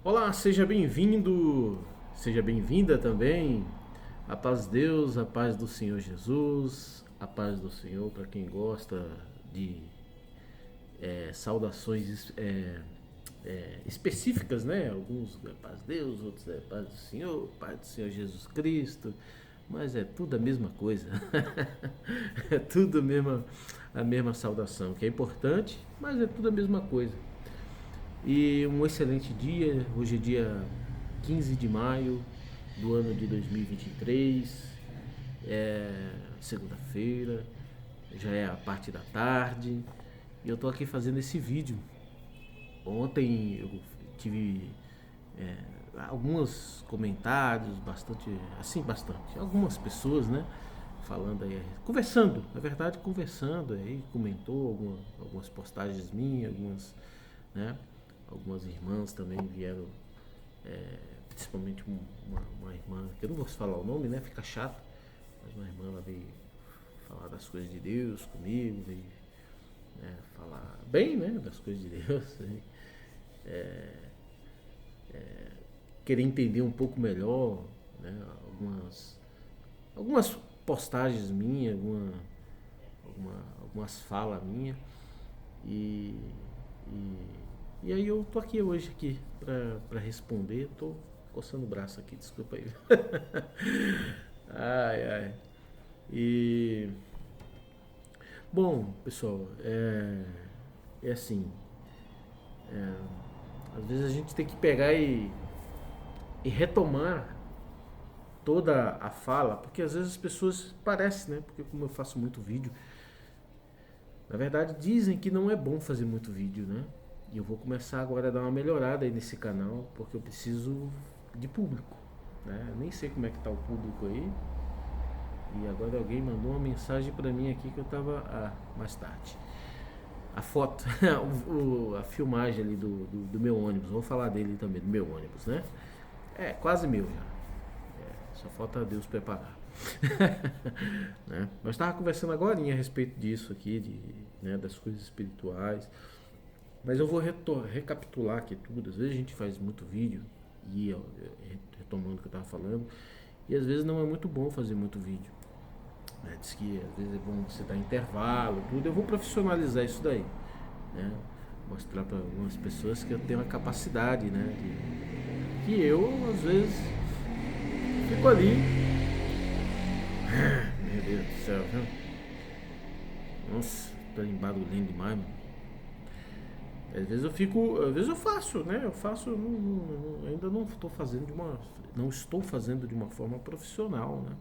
Olá, seja bem-vindo, seja bem-vinda também. A paz de Deus, a paz do Senhor Jesus, a paz do Senhor para quem gosta de saudações específicas, né? Alguns é paz de Deus, outros é paz do Senhor, paz do Senhor Jesus Cristo, mas é tudo a mesma coisa. É tudo a mesma saudação, que é importante, mas é tudo a mesma coisa. E um excelente dia. Hoje é dia 15 de maio do ano de 2023. É segunda-feira, já é a parte da tarde. E eu tô aqui fazendo esse vídeo. Ontem eu tive é, alguns comentários, bastante. Algumas pessoas, né? Falando aí, conversando, na verdade, conversando aí, comentou algumas postagens minhas, né? Algumas irmãs também vieram, principalmente uma irmã, que eu não vou falar o nome, né? Fica chato, mas uma irmã ela veio falar das coisas de Deus comigo, veio, né, falar bem, né? Das coisas de Deus, né? Querer entender um pouco melhor, né? Algumas postagens minhas, algumas falas minhas. E, e, e aí eu tô aqui hoje aqui pra responder. Tô coçando o braço aqui, desculpa aí. Ai, ai. E bom, pessoal, é assim, às vezes a gente tem que pegar e retomar toda a fala, porque às vezes as pessoas parecem, né? Porque como eu faço muito vídeo, na verdade dizem que não é bom fazer muito vídeo, né? E eu vou começar agora a dar uma melhorada aí nesse canal, porque eu preciso de público, né? Eu nem sei como é que tá o público aí. E agora alguém mandou uma mensagem pra mim aqui que eu tava mais tarde. A foto, a filmagem ali do meu ônibus, vou falar dele também, do meu ônibus, né? É, quase meu já. Só falta Deus preparar. Né? Nós estávamos conversando agora a respeito disso aqui, né, das coisas espirituais. Mas eu vou recapitular aqui tudo. Às vezes a gente faz muito vídeo, e retomando o que eu estava falando, e às vezes não é muito bom fazer muito vídeo. Né? Diz que às vezes é bom você dar intervalo, tudo. Eu vou profissionalizar isso daí. Né? Mostrar para algumas pessoas que eu tenho a capacidade, né? Que eu, às vezes, fico ali. Meu Deus do céu, viu? Nossa, tá embarulhando demais, mano. Às vezes eu fico, às vezes eu faço, né? Eu faço, ainda não estou fazendo de uma forma profissional, né?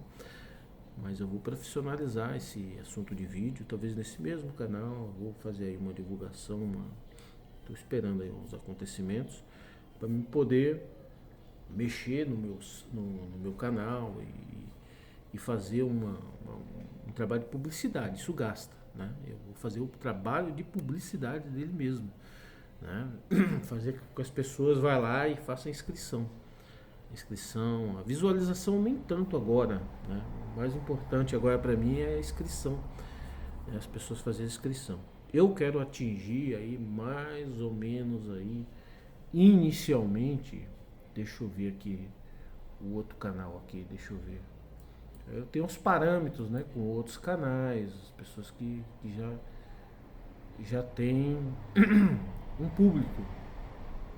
Mas eu vou profissionalizar esse assunto de vídeo, talvez nesse mesmo canal, vou fazer aí uma divulgação, estou esperando aí uns acontecimentos para me poder mexer no meu canal e fazer um trabalho de publicidade. Isso gasta, né? Eu vou fazer o trabalho de publicidade dele mesmo, né? Fazer com que as pessoas vá lá e façam a inscrição. A visualização nem tanto agora, né? O mais importante agora para mim é a inscrição, né? As pessoas fazerem a inscrição. Eu quero atingir aí mais ou menos aí inicialmente, deixa eu ver aqui o outro canal aqui, deixa eu ver. Eu tenho uns parâmetros, né, com outros canais, as pessoas que já têm um público,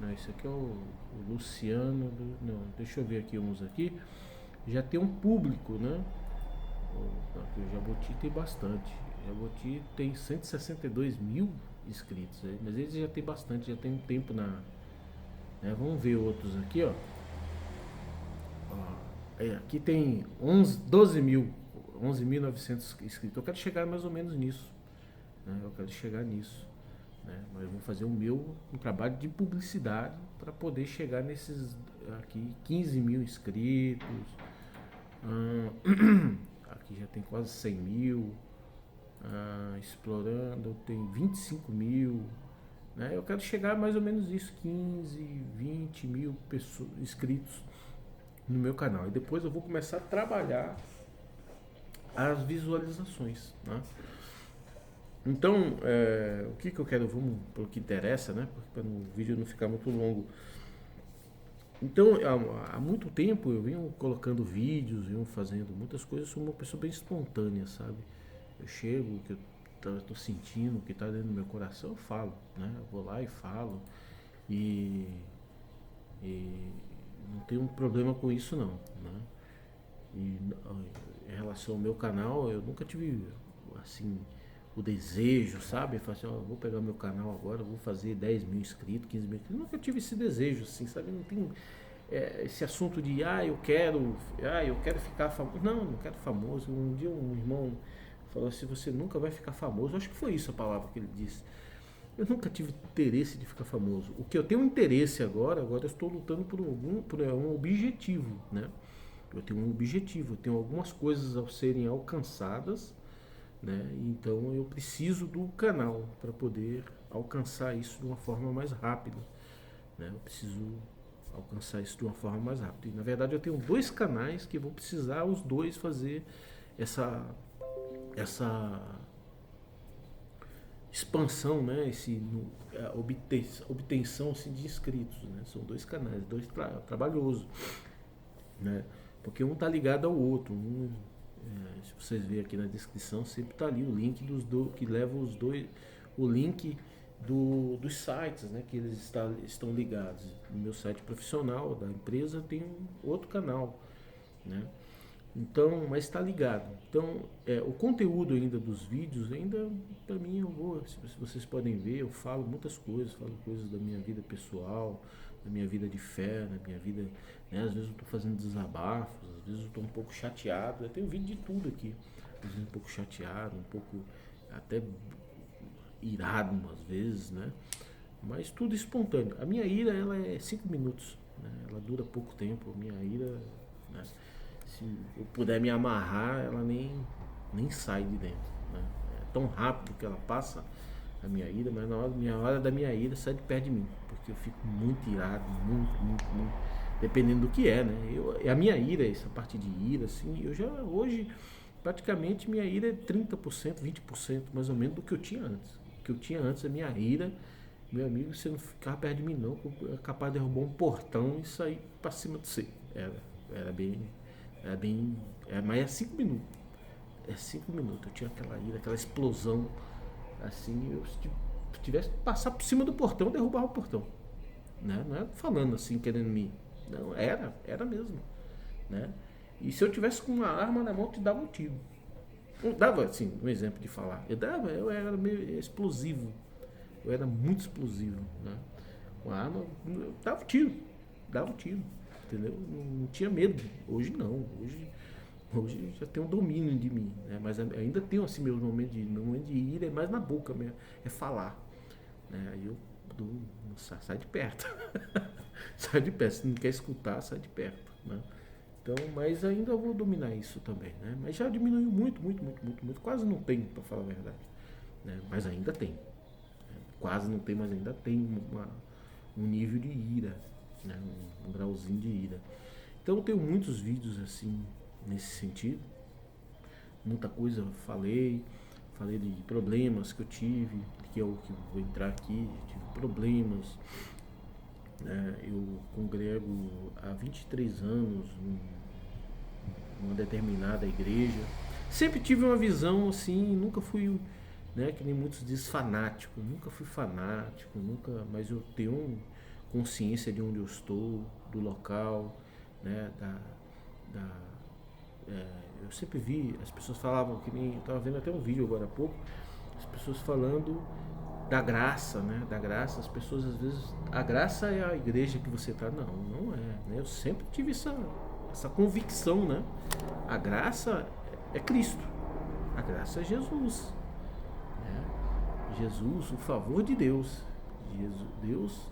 né? Esse aqui é o Luciano não, deixa eu ver aqui uns aqui. Já tem um público, né? Aqui o Jabuti tem bastante. O Jabuti tem 162 mil inscritos, mas eles já tem bastante, já tem um tempo né? Vamos ver outros aqui, ó. Aqui tem 12 mil, 11.900 inscritos. Eu quero chegar mais ou menos nisso, né? Eu quero chegar nisso, né? Mas eu vou fazer um trabalho de publicidade para poder chegar nesses aqui 15 mil inscritos. Aqui já tem quase 100 mil. Explorando tem 25 mil, né? Eu quero chegar a mais ou menos isso, 15, 20 mil pessoas, inscritos no meu canal. E depois eu vou começar a trabalhar as visualizações, né? Então, o que eu quero, vamos para o que interessa, né? Para o vídeo não ficar muito longo. Então, há muito tempo eu venho colocando vídeos, venho fazendo muitas coisas, sou uma pessoa bem espontânea, sabe? Eu chego, o que eu tô sentindo, o que está dentro do meu coração, eu falo, né? Eu vou lá e falo e, e não tenho um problema com isso não, né? E em relação ao meu canal, eu nunca tive assim o desejo, sabe? Falar assim, ó, vou pegar meu canal agora, vou fazer 10 mil inscritos, 15 mil inscritos. Nunca tive esse desejo, assim, sabe? Não tem esse assunto de eu quero ficar famoso. Não, não quero famoso. Um dia um irmão falou assim, você nunca vai ficar famoso. Acho que foi isso a palavra que ele disse. Eu nunca tive interesse de ficar famoso. O que eu tenho interesse agora eu estou lutando por um objetivo, né? Eu tenho um objetivo, eu tenho algumas coisas a serem alcançadas, né? Então eu preciso do canal para poder alcançar isso de uma forma mais rápida, né? Eu preciso alcançar isso de uma forma mais rápida. E, na verdade eu tenho dois canais que vou precisar os dois fazer essa expansão, né? Obtenção assim, de inscritos, né? São dois canais, dois trabalhosos, né? Porque um tá ligado ao outro. Se vocês verem aqui na descrição, sempre tá ali o link que leva os dois, o link dos sites, né, que eles estão ligados. No meu site profissional da empresa tem um outro canal, né? Então, mas está ligado. Então, o conteúdo ainda dos vídeos, ainda para mim se vocês podem ver, eu falo muitas coisas, falo coisas da minha vida pessoal, da minha vida de fé, da minha vida, né? Às vezes eu estou fazendo desabafos, às vezes eu estou um pouco chateado, eu tenho vídeo de tudo aqui, às vezes um pouco chateado, um pouco até irado às vezes, né? Mas tudo espontâneo. A minha ira, ela é 5 minutos, né? Ela dura pouco tempo, a minha ira, né? Se eu puder me amarrar, ela nem sai de dentro, né? É tão rápido que ela passa a minha ira, mas na hora da minha ira sai de perto de mim, porque eu fico muito irado, muito, dependendo do que é, né? A minha ira, essa parte de ira, assim, eu já hoje praticamente minha ira é 30%, 20% mais ou menos do que eu tinha antes. O que eu tinha antes, a minha ira, meu amigo, você não ficava perto de mim não, eu era capaz de derrubar um portão e sair pra cima de você. Era bem, mas é 5 minutos. É 5 minutos. Eu tinha aquela ira, aquela explosão. Assim, eu se tivesse que passar por cima do portão, eu derrubava o portão. Né? Não era falando assim, querendo me. Não, era mesmo. Né? E se eu tivesse com uma arma na mão, eu te dava um tiro. Eu dava, assim, um exemplo de falar. Eu era meio explosivo. Eu era muito explosivo. Né? Com a arma, eu dava um tiro. Dava um tiro. Entendeu? Não tinha medo. Hoje não. Hoje já tem um domínio de mim, né? Mas ainda tenho assim meu momento de ira, é mais na boca mesmo, é falar, né? Aí eu sai de perto, sai de perto, se não quer escutar, sai de perto, né? Então, mas ainda vou dominar isso também, né? Mas já diminuiu muito, quase não tem, para falar a verdade, né? Mas ainda tem, né? Quase não tem, mas ainda tem um nível de ira, né? Um grauzinho de ira. Então eu tenho muitos vídeos assim nesse sentido, muita coisa falei de problemas que eu tive, que é o que eu vou entrar aqui, tive problemas, né? Eu congrego há 23 anos numa determinada igreja, sempre tive uma visão assim, nunca fui, né, que nem muitos dizem fanático, nunca fui fanático, mas eu tenho consciência de onde eu estou, do local, né, eu sempre vi, as pessoas falavam que nem, eu estava vendo até um vídeo agora há pouco, as pessoas falando da graça, né? Da graça, as pessoas às vezes, a graça é a igreja que você está, não é, né? Eu sempre tive essa convicção, né? A graça é Cristo, a graça é Jesus, né? Jesus, o favor de Deus, Deus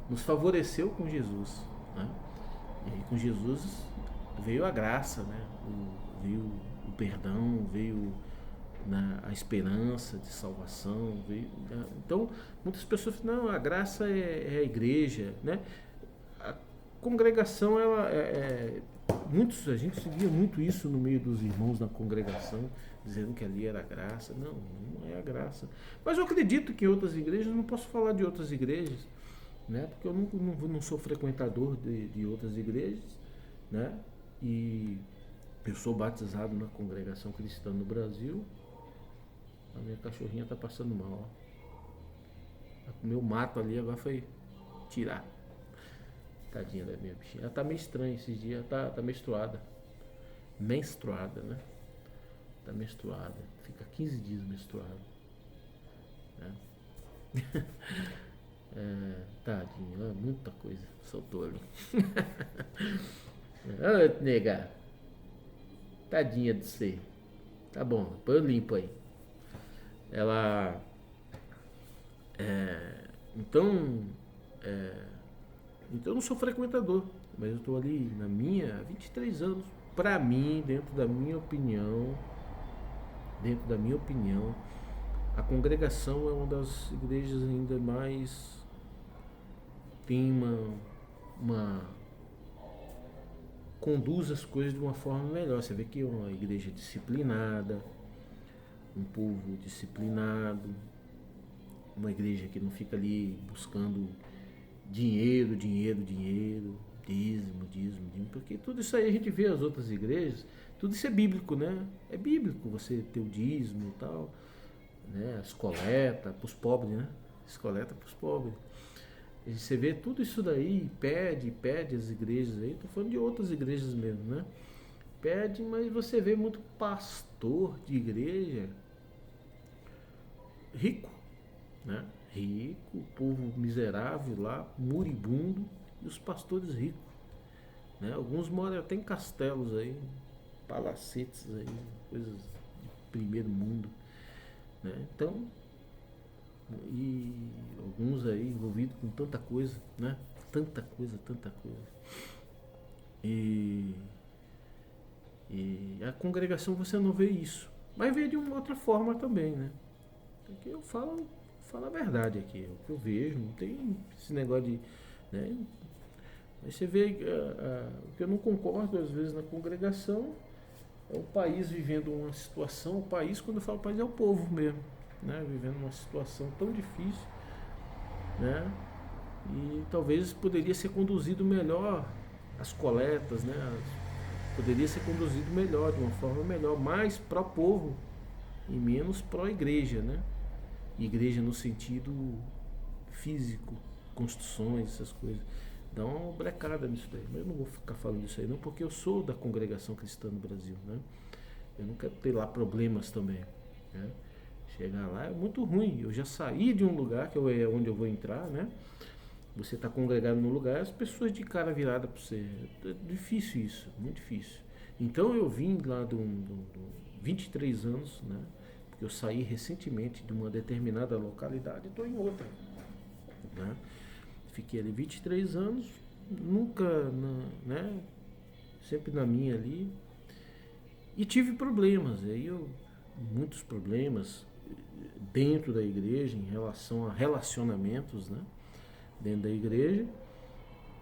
nos favoreceu com Jesus, né? E com Jesus veio a graça, né? Veio o perdão, veio, né, a esperança de salvação. Né? Então, muitas pessoas falam, não, a graça é a igreja, né? A congregação, a gente via muito isso no meio dos irmãos na congregação, dizendo que ali era a graça. Não é a graça. Mas eu acredito que em outras igrejas, não posso falar de outras igrejas, né? Porque eu não sou frequentador de outras igrejas, né? E eu sou batizado na congregação cristã no Brasil. A minha cachorrinha tá passando mal, ó. O meu mato ali agora foi tirar. Tadinha da minha bichinha. Ela tá meio estranha esses dias, tá menstruada. Menstruada, né? Tá menstruada. Fica 15 dias menstruada. Né? Tadinho, muita coisa. Soltou ali. Ô, nega. Tadinha de você. Tá bom, depois eu limpo aí. Ela. Então. Então eu não sou frequentador, mas eu estou ali na minha há 23 anos. Para mim, dentro da minha opinião, a congregação é uma das igrejas ainda mais tem uma conduz as coisas de uma forma melhor. Você vê que é uma igreja disciplinada, um povo disciplinado, uma igreja que não fica ali buscando dinheiro, dízimo, porque tudo isso aí a gente vê as outras igrejas, tudo isso é bíblico, né? É bíblico você ter o dízimo e tal, né? As coletas para os pobres, né? As coletas para os pobres. E você vê tudo isso daí, pede as igrejas aí, tô falando de outras igrejas mesmo, né? Pede, mas você vê muito pastor de igreja rico, né? Rico, povo miserável lá, moribundo, e os pastores ricos, né? Alguns moram até em castelos aí, palacetes aí, coisas de primeiro mundo, né? Então, e alguns aí envolvidos com tanta coisa, né? Tanta coisa. E a congregação você não vê isso, mas vê de uma outra forma também, né? Porque eu falo a verdade aqui, é o que eu vejo, não tem esse negócio de, né? Aí você vê o que eu não concordo às vezes na congregação é o país vivendo uma situação, o país, quando eu falo país, é o povo mesmo, né? Vivendo uma situação tão difícil, né? E talvez poderia ser conduzido melhor as coletas, né? Poderia ser conduzido melhor, de uma forma melhor, mais para o povo e menos para a igreja, né? Igreja no sentido físico, construções, essas coisas. Dá uma brecada nisso daí. Mas eu não vou ficar falando disso aí não, porque eu sou da congregação cristã no Brasil, né? Eu não quero ter lá problemas também, né? Chegar lá é muito ruim. Eu já saí de um lugar, que é onde eu vou entrar, né? Você está congregado num lugar, as pessoas de cara virada para você. É difícil isso, muito difícil. Então eu vim lá de 23 anos, né? Porque eu saí recentemente de uma determinada localidade e estou em outra, né? Fiquei ali 23 anos, nunca, né? Sempre na minha ali. E tive problemas, muitos problemas dentro da igreja em relação a relacionamentos, né? Dentro da igreja,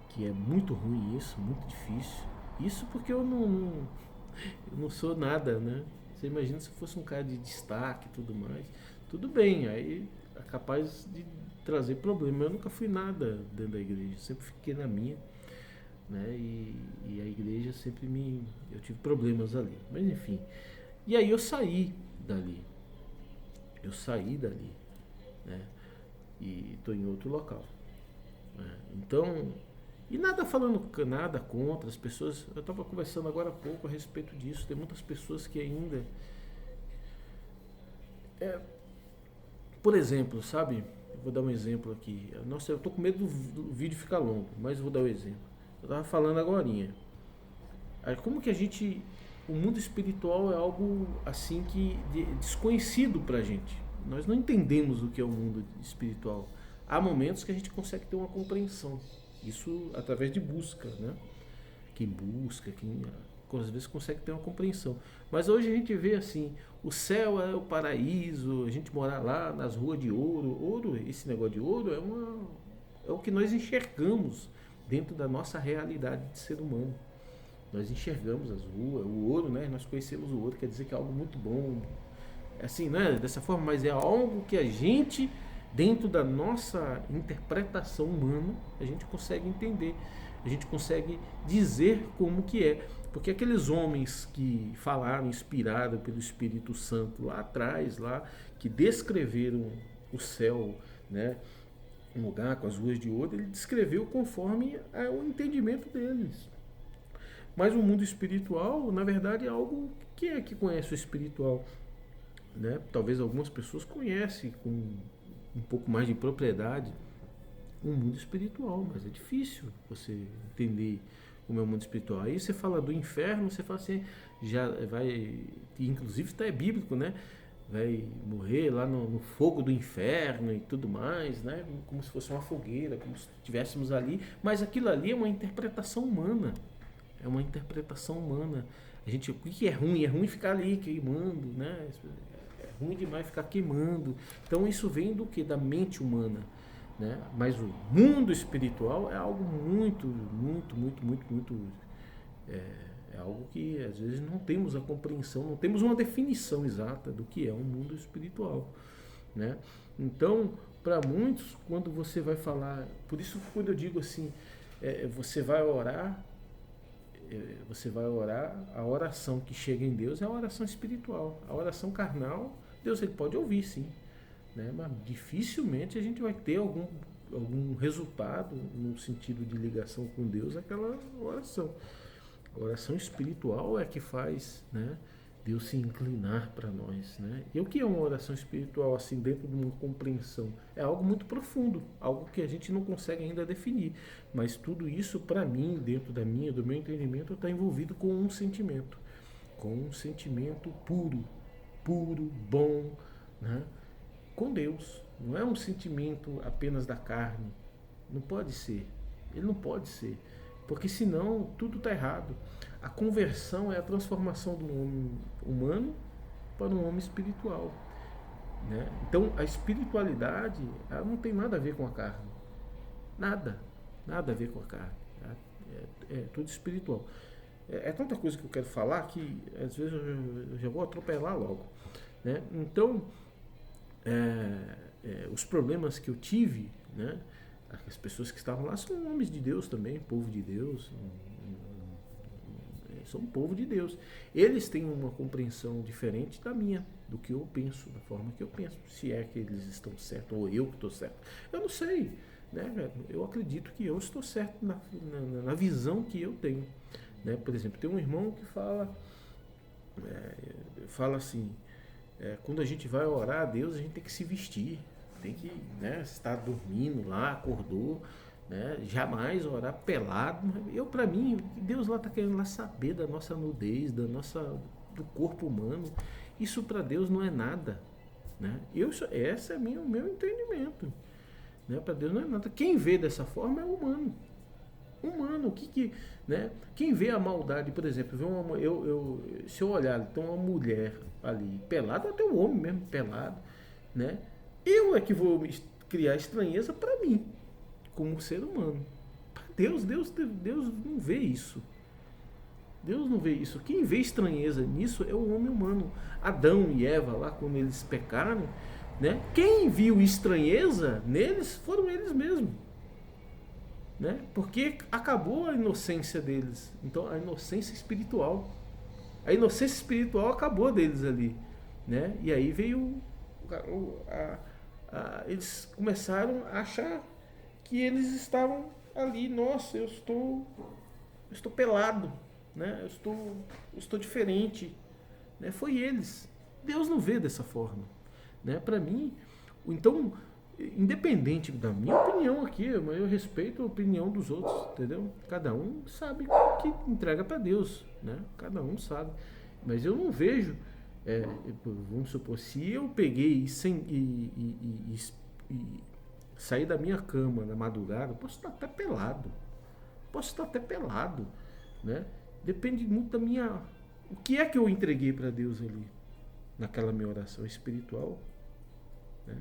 que é muito ruim isso, muito difícil. Isso porque eu não sou nada, né? Você imagina se eu fosse um cara de destaque e tudo mais. Tudo bem, aí é capaz de trazer problema. Eu nunca fui nada dentro da igreja, sempre fiquei na minha, né? E a igreja sempre eu tive problemas ali. Mas enfim. E aí eu saí dali. Né? E estou em outro local. Né? Então, e nada falando nada contra as pessoas. Eu estava conversando agora há pouco a respeito disso. Tem muitas pessoas que ainda. Por exemplo, sabe? Eu vou dar um exemplo aqui. Nossa, eu tô com medo do vídeo ficar longo, mas vou dar um exemplo. Eu estava falando agorinha. Aí, como que a gente. O mundo espiritual é algo assim que desconhecido pra gente. Nós não entendemos o que é o mundo espiritual. Há momentos que a gente consegue ter uma compreensão. Isso através de busca, né? Quem busca, quem às vezes consegue ter uma compreensão. Mas hoje a gente vê assim, o céu é o paraíso, a gente morar lá nas ruas de ouro, esse negócio de ouro é o que nós enxergamos dentro da nossa realidade de ser humano. Nós enxergamos as ruas, o ouro, né? Nós conhecemos o ouro, quer dizer que é algo muito bom. Assim, né? Dessa forma, mas é algo que a gente dentro da nossa interpretação humana, a gente consegue entender, a gente consegue dizer como que é. Porque aqueles homens que falaram, inspirados pelo Espírito Santo lá atrás, lá, que descreveram o céu, né, um lugar com as ruas de ouro, ele descreveu conforme o entendimento deles. Mas o mundo espiritual, na verdade, é algo. Quem é que conhece o espiritual? Né? Talvez algumas pessoas conhecem com um pouco mais de propriedade o mundo espiritual, mas é difícil você entender como é o mundo espiritual. Aí você fala do inferno, você fala assim, já vai, inclusive está bíblico, né? Vai morrer lá no fogo do inferno e tudo mais, né? Como se fosse uma fogueira, como se estivéssemos ali, mas aquilo ali é uma interpretação humana. É uma interpretação humana. A gente, o que é ruim? É ruim ficar ali queimando, né? É ruim demais ficar queimando. Então isso vem do que? Da mente humana, né? Mas o mundo espiritual é algo muito é algo que às vezes não temos a compreensão, não temos uma definição exata do que é um mundo espiritual, né? Então, para muitos, quando você vai falar, por isso quando eu digo assim, você vai orar, a oração que chega em Deus é a oração espiritual. A oração carnal, Deus ele pode ouvir, sim, né? Mas dificilmente a gente vai ter algum resultado no sentido de ligação com Deus aquela oração. A oração espiritual é que faz, né, Deus se inclinar para nós, né? E o que é uma oração espiritual, assim, dentro de uma compreensão? É algo muito profundo, algo que a gente não consegue ainda definir. Mas tudo isso, para mim, dentro do meu entendimento, está envolvido com um sentimento puro, bom, né? Com Deus. Não é um sentimento apenas da carne. Não pode ser. Ele não pode ser. Porque senão tudo está errado. A conversão é a transformação do homem humano para um homem espiritual, né? Então a espiritualidade ela não tem nada a ver com a carne. Nada a ver com a carne. É tudo espiritual. É tanta coisa que eu quero falar que às vezes eu já vou atropelar logo, né? Então os problemas que eu tive, né? As pessoas que estavam lá são homens de Deus também, povo de Deus, são um povo de Deus. Eles têm uma compreensão diferente da minha, do que eu penso, da forma que eu penso. Se é que eles estão certos ou eu que estou certo. Eu não sei, né? Eu acredito que eu estou certo na visão que eu tenho, né? Por exemplo, tem um irmão que fala assim, quando a gente vai orar a Deus, a gente tem que se vestir. Tem que, né, estar dormindo lá, acordou, né, jamais orar pelado. Para mim, Deus lá está querendo lá saber da nossa nudez, do corpo humano. Isso para Deus não é nada, né? Esse é o meu entendimento, né? Para Deus não é nada. Quem vê dessa forma é humano. Né? Quem vê a maldade, por exemplo, se eu olhar, tem uma mulher ali pelada, até um homem mesmo pelado, né? Eu é que vou criar estranheza para mim, como ser humano. Para Deus não vê isso. Deus não vê isso. Quem vê estranheza nisso é o homem humano. Adão e Eva, lá quando eles pecaram, né? Quem viu estranheza neles foram eles mesmos, né? Porque acabou a inocência deles. Então, a inocência espiritual. A inocência espiritual acabou deles ali, né? E aí veio eles começaram a achar que eles estavam ali, nossa, eu estou pelado, né? Eu estou diferente, né? Foi eles. Deus não vê dessa forma, né? Para mim, então, independente da minha opinião aqui, eu respeito a opinião dos outros, entendeu? Cada um sabe o que entrega para Deus, né? Cada um sabe, mas eu não vejo. Vamos supor, se eu peguei e sair da minha cama na madrugada, posso estar até pelado, né? Depende muito da minha. O que é que eu entreguei para Deus ali, naquela minha oração espiritual, né?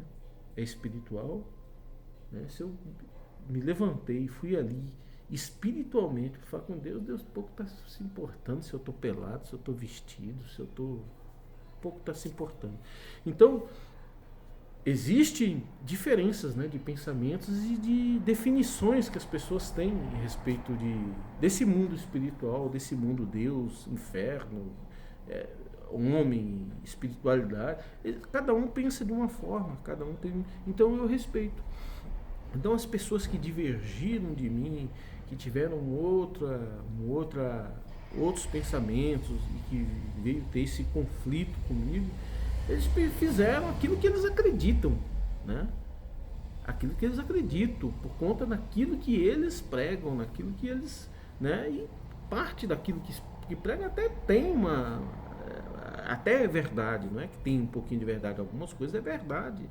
É espiritual, né? Se eu me levantei e fui ali espiritualmente para falar com Deus pouco está se importando se eu estou pelado, se eu estou vestido, se eu estou pouco está se importando. Então, existem diferenças, né, de pensamentos e de definições que as pessoas têm a respeito desse mundo espiritual, desse mundo Deus, inferno, é, homem, espiritualidade. Cada um pensa de uma forma, cada um tem. Então eu respeito. Então as pessoas que divergiram de mim, que tiveram outros pensamentos e que veio ter esse conflito comigo, eles fizeram aquilo que eles acreditam, né? Aquilo que eles acreditam, por conta daquilo que eles pregam, naquilo que eles, né? E parte daquilo que pregam até tem até é verdade, não é que tem um pouquinho de verdade, algumas coisas é verdade,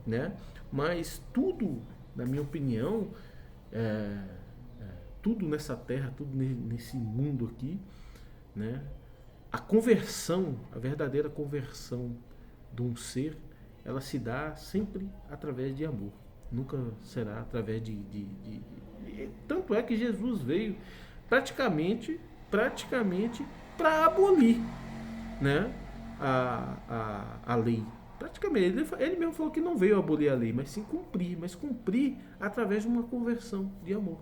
né? Mas tudo, na minha opinião, tudo nessa terra, tudo nesse mundo aqui, né? A conversão, a verdadeira conversão de um ser, ela se dá sempre através de amor. Nunca será através tanto é que Jesus veio praticamente para abolir, né, a lei. Praticamente, ele mesmo falou que não veio abolir a lei, mas sim cumprir, mas cumprir através de uma conversão de amor,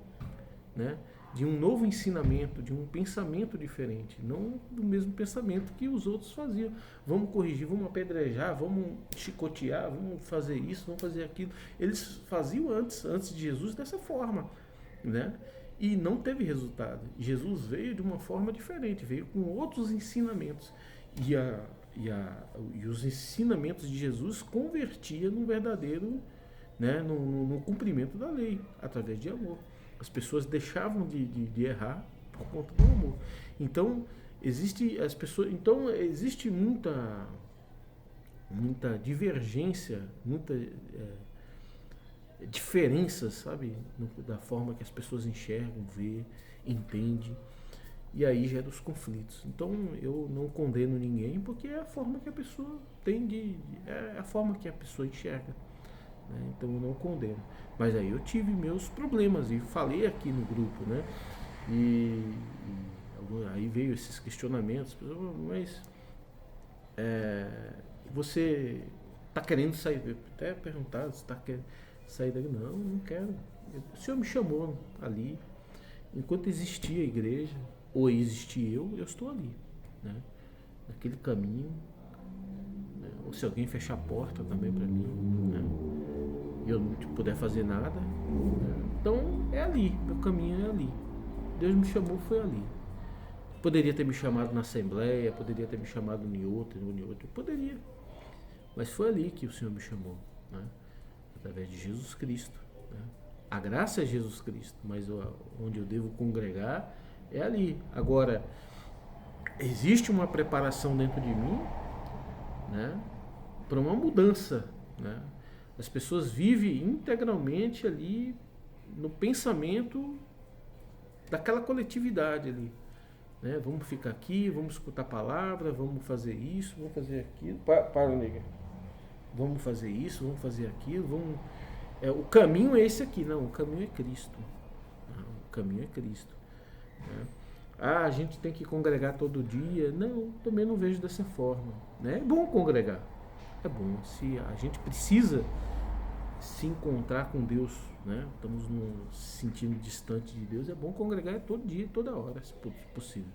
né? De um novo ensinamento, de um pensamento diferente, não do mesmo pensamento que os outros faziam. Vamos corrigir, vamos apedrejar, vamos chicotear, vamos fazer isso, vamos fazer aquilo. Eles faziam antes de Jesus dessa forma, né? E não teve resultado. Jesus veio de uma forma diferente, veio com outros ensinamentos. E os ensinamentos de Jesus convertia no verdadeiro, né, no cumprimento da lei, através de amor. As pessoas deixavam de errar por conta do amor. Então existe muita divergência, muita diferenças, sabe, da forma que as pessoas enxergam, vê, entendem. E aí gera os conflitos. Então eu não condeno ninguém, porque é a forma que a pessoa tem é a forma que a pessoa enxerga, né? Então eu não condeno. Mas aí eu tive meus problemas e falei aqui no grupo, né? E aí veio esses questionamentos, mas você está querendo sair? Até perguntar se está querendo sair daqui. Não, não quero. O Senhor me chamou ali. Enquanto existia a igreja, ou existia eu estou ali, né? Naquele caminho, né? Ou se alguém fechar a porta também para mim, né? E eu não puder fazer nada, né? Então é ali, meu caminho é ali. Deus me chamou, foi ali. Poderia ter me chamado na Assembleia, poderia ter me chamado em outra, poderia. Mas foi ali que o Senhor me chamou, né? Através de Jesus Cristo, né? A graça é Jesus Cristo, mas onde eu devo congregar é ali. Agora, existe uma preparação dentro de mim, né, para uma mudança, né? As pessoas vivem integralmente ali no pensamento daquela coletividade ali, né? Vamos ficar aqui, vamos escutar a palavra, vamos fazer isso, vamos fazer aquilo. Para, nega. Vamos fazer isso, vamos fazer aquilo, vamos. O caminho é esse aqui, não, o caminho é Cristo. Não, o caminho é Cristo, né? A gente tem que congregar todo dia. Não, também não vejo dessa forma, né? É bom congregar, é bom. Se a gente precisa se encontrar com Deus, né? Estamos nos sentindo distante de Deus, é bom congregar todo dia, toda hora, se possível.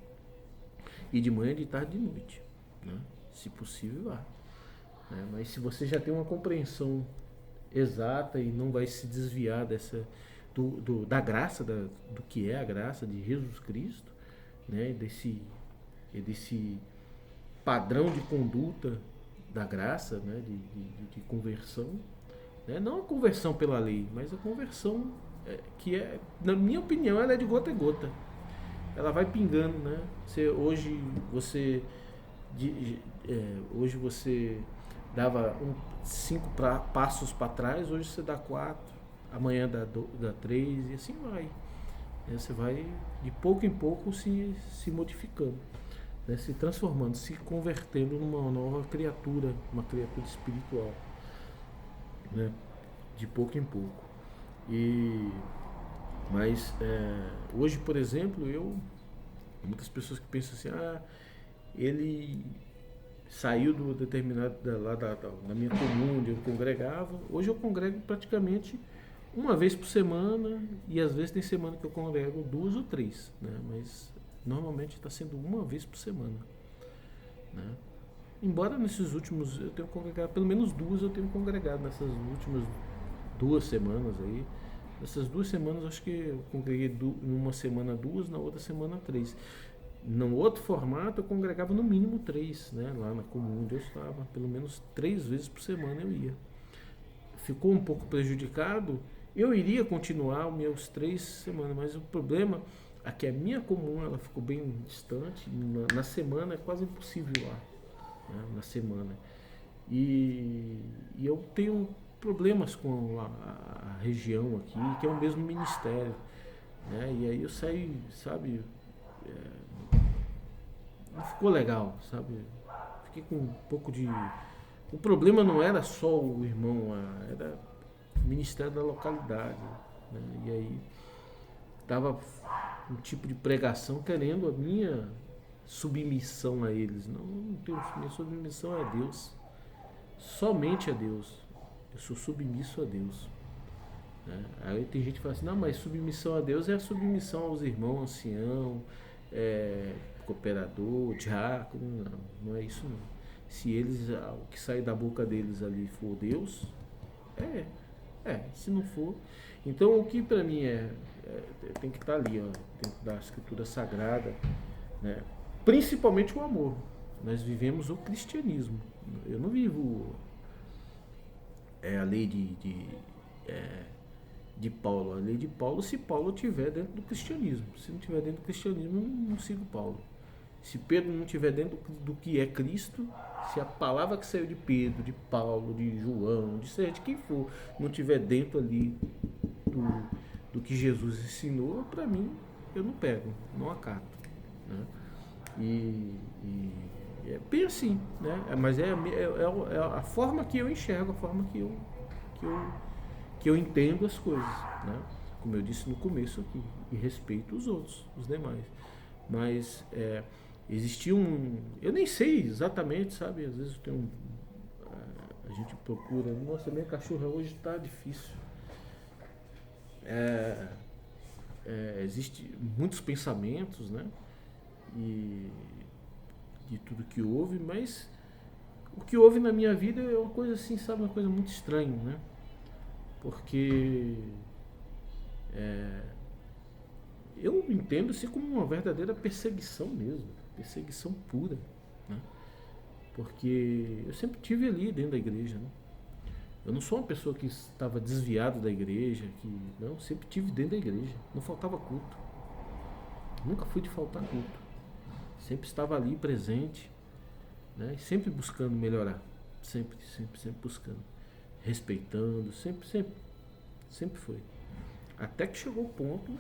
E de manhã, de tarde, de noite, né? Se possível, vá. Né? Mas se você já tem uma compreensão exata e não vai se desviar da graça, do que é a graça de Jesus Cristo, né? Desse padrão de conduta da graça, né? De conversão, né? Não a conversão pela lei, mas a conversão que é, na minha opinião, ela é de gota em gota. Ela vai pingando, né? Hoje você dava 5 passos para trás, hoje você dá 4, amanhã dá 3 e assim vai. Você vai de pouco em pouco se modificando, né? Se transformando, se convertendo numa nova criatura, uma criatura espiritual, né? De pouco em pouco. Mas hoje, por exemplo, muitas pessoas que pensam assim, ele saiu do determinado da minha comum onde eu congregava. Hoje eu congrego praticamente uma vez por semana, e às vezes tem semana que eu congrego 2 ou 3, né? Mas normalmente está sendo uma vez por semana, né? Embora nesses últimos eu tenho congregado, pelo menos 2 eu tenho congregado nessas últimas 2 semanas aí. Nessas 2 semanas acho que eu congreguei numa semana 2, na outra semana 3. No outro formato eu congregava no mínimo 3, né? Lá na comum onde eu estava, pelo menos 3 vezes por semana eu ia. Ficou um pouco prejudicado. Eu iria continuar os meus 3 semanas, mas o problema é que a minha comum ela ficou bem distante. Na semana é quase impossível ir lá, né? Na semana. E eu tenho problemas com a região aqui, que é o mesmo ministério, né? E aí eu saí, sabe, não ficou legal, sabe? Fiquei com um pouco de. O problema não era só o irmão, era o ministério da localidade, né? E aí dava um tipo de pregação querendo a minha submissão a eles. Não, não tenho, minha submissão é a Deus, somente a Deus. Eu sou submisso a Deus, né? Aí tem gente que fala assim, não, mas submissão a Deus é a submissão aos irmãos, ancião, cooperador, diácono. Não, não é isso não. Se eles, o que sai da boca deles ali for Deus, se não for. Então o que para mim tem que estar ali, ó, dentro da escritura sagrada, né? Principalmente o amor. Nós vivemos o cristianismo. Eu não vivo a lei de Paulo. A lei de Paulo, se Paulo estiver dentro do cristianismo. Se não estiver dentro do cristianismo, não sigo Paulo. Se Pedro não estiver dentro do que é Cristo, se a palavra que saiu de Pedro, de Paulo, de João, de quem for, não estiver dentro ali do que Jesus ensinou, para mim, eu não pego, não acato, né? E é bem assim, né? Mas é a forma que eu enxergo, a forma que eu entendo as coisas, né? Como eu disse no começo aqui, e respeito os outros, os demais. Mas existia eu nem sei exatamente, sabe? Às vezes a gente procura, nossa, minha cachorra hoje está difícil. Existe muitos pensamentos, né? E de tudo que houve, mas o que houve na minha vida é uma coisa assim, sabe? Uma coisa muito estranha, né? Porque eu entendo assim como uma verdadeira perseguição mesmo, perseguição pura, né? Porque eu sempre tive ali dentro da igreja, né? Eu não sou uma pessoa que estava desviado da igreja, não, sempre tive dentro da igreja, não faltava culto, nunca fui de faltar culto, sempre estava ali presente, né? Sempre buscando melhorar, sempre buscando, respeitando, sempre foi. Até que chegou o ponto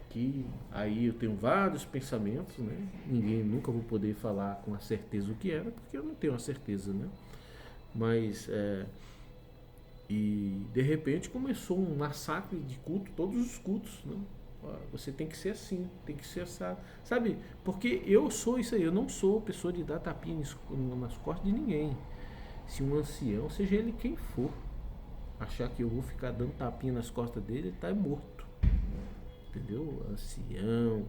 que aí eu tenho vários pensamentos, né? Nunca vou poder falar com a certeza o que era, porque eu não tenho a certeza, né? Mas e de repente começou um massacre de culto, todos os cultos, né? Você tem que ser assim, tem que ser essa, sabe? Porque eu sou isso aí, eu não sou pessoa de dar tapinha nas costas de ninguém. Se um ancião, seja ele quem for, achar que eu vou ficar dando tapinha nas costas dele, ele tá morto. Entendeu? Ancião,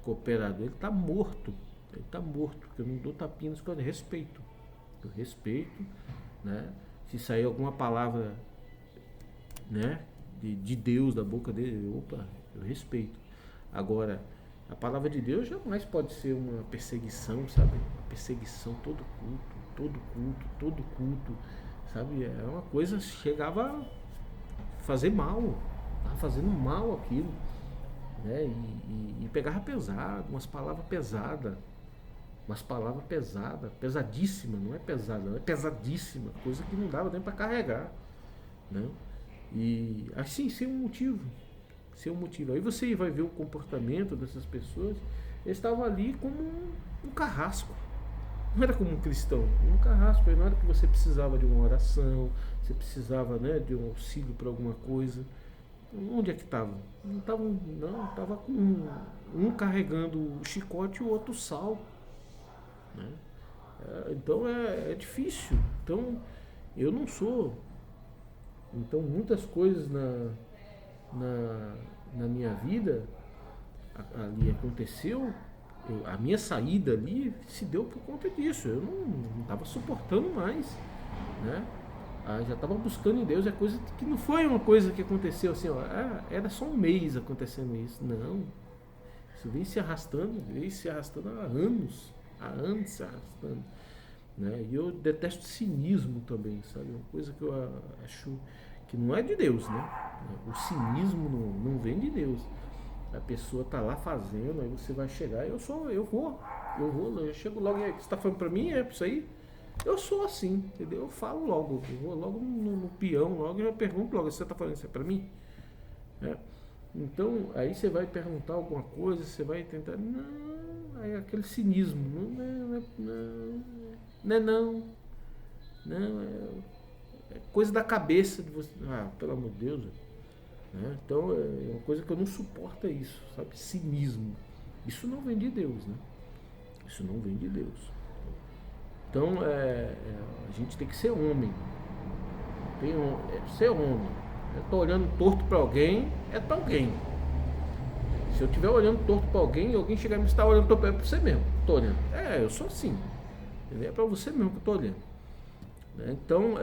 cooperador, ele tá morto. Ele tá morto, porque eu não dou tapinha nas costas, eu respeito, né? Se sair alguma palavra, né, de Deus da boca dele, opa, eu respeito. Agora, a palavra de Deus jamais pode ser uma perseguição, sabe? Uma perseguição todo culto, sabe? É uma coisa, chegava a fazer mal, estava fazendo mal aquilo, né? E pegava pesado, umas palavras pesadas, pesadíssima, não é pesada, não é pesadíssima, coisa que não dava nem para carregar, né? E assim, sem um motivo. Aí você vai ver o comportamento dessas pessoas, eles estavam ali como um carrasco. Não era como um cristão, um carrasco. Aí na hora que você precisava de uma oração, você precisava, né, de um auxílio para alguma coisa, onde é que estavam? Não estavam, não, estava com um carregando o chicote e o outro o sal, né? Então é difícil. Então eu não sou. Então muitas coisas na minha vida ali aconteceu. A minha saída ali se deu por conta disso. Eu não estava suportando mais, né? Já estava buscando em Deus. É coisa que não foi uma coisa que aconteceu assim, ó, era só um mês acontecendo isso. Não. Isso vem se arrastando há anos se arrastando. Né? E eu detesto cinismo também, sabe? Uma coisa que eu acho que não é de Deus, né? O cinismo não vem de Deus. A pessoa tá lá fazendo, aí você vai chegar, eu chego logo, você tá falando pra mim, isso aí? Eu sou assim, entendeu? Eu falo logo, eu vou logo no peão, logo eu pergunto logo, você tá falando isso é pra mim? É. Então, aí você vai perguntar alguma coisa, você vai tentar, não, aí aquele cinismo, não, é coisa da cabeça de você, pelo amor de Deus, né? Então é uma coisa que eu não suporto é isso, sabe? Cinismo. Isso não vem de Deus, né? Isso não vem de Deus. Então a gente tem que ser homem. Ser homem. Eu tô olhando torto para alguém, é para alguém. Se eu estiver olhando torto para alguém e alguém chegar e me estar olhando torto para você mesmo, tô olhando. Eu sou assim. É para você mesmo que eu tô olhando. Então